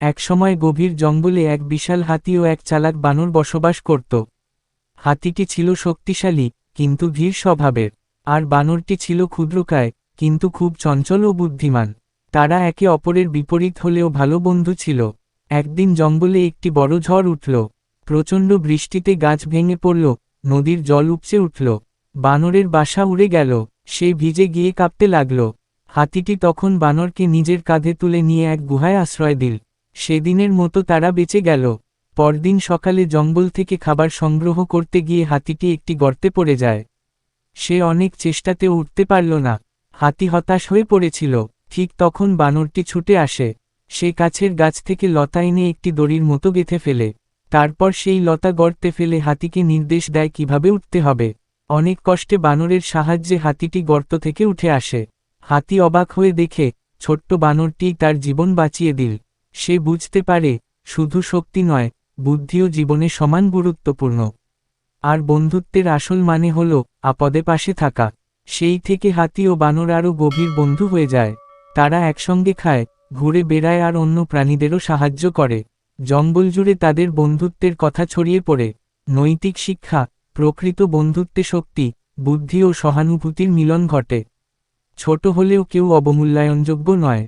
একসময় গভীর জঙ্গলে এক বিশাল হাতি ও এক চালাক বানর বসবাস করত। হাতিটি ছিল শক্তিশালী কিন্তু ধীর স্বভাবের, আর বানরটি ছিল ক্ষুদ্রকায় কিন্তু খুব চঞ্চল ও বুদ্ধিমান। তারা একে অপরের বিপরীত হলেও ভালো বন্ধু ছিল। একদিন জঙ্গলে একটি বড় ঝড় উঠল। প্রচণ্ড বৃষ্টিতে গাছ ভেঙে পড়ল, নদীর জল উপচে উঠল। বানরের বাসা উড়ে গেল, সে ভিজে গিয়ে কাঁপতে লাগল। হাতিটি তখন বানরকে নিজের কাঁধে তুলে নিয়ে এক গুহায় আশ্রয় দিল। সেদিনের মতো তারা বেঁচে গেল। পরদিন সকালে জঙ্গল থেকে খাবার সংগ্রহ করতে গিয়ে হাতিটি একটি গর্তে পড়ে যায়। সে অনেক চেষ্টাতেও উঠতে পারল না। হাতি হতাশ হয়ে পড়েছিল। ঠিক তখন বানরটি ছুটে আসে। সে কাছের গাছ থেকে লতা এনে একটি দড়ির মতো গেঁথে ফেলে। তারপর সেই লতা গর্তে ফেলে হাতিকে নির্দেশ দেয় কিভাবে উঠতে হবে। অনেক কষ্টে বানরের সাহায্যে হাতিটি গর্ত থেকে উঠে আসে। হাতি অবাক হয়ে দেখে ছোট্ট বানরটিই তার জীবন বাঁচিয়ে দিল। সে বুঝতে পারে শুধু শক্তি নয়, বুদ্ধিও জীবনে সমান গুরুত্বপূর্ণ। আর বন্ধুত্বের আসল মানে হল আপদে পাশে থাকা। সেই থেকে হাতি ও বানর আরও গভীর বন্ধু হয়ে যায়। তারা একসঙ্গে খায়, ঘুরে বেড়ায় আর অন্য প্রাণীদেরও সাহায্য করে। জঙ্গল জুড়ে তাদের বন্ধুত্বের কথা ছড়িয়ে পড়ে। নৈতিক শিক্ষা, প্রকৃত বন্ধুত্বে শক্তি, বুদ্ধি ও সহানুভূতির মিলন ঘটে। ছোট হলেও কেউ অবমূল্যায়নযোগ্য নয়।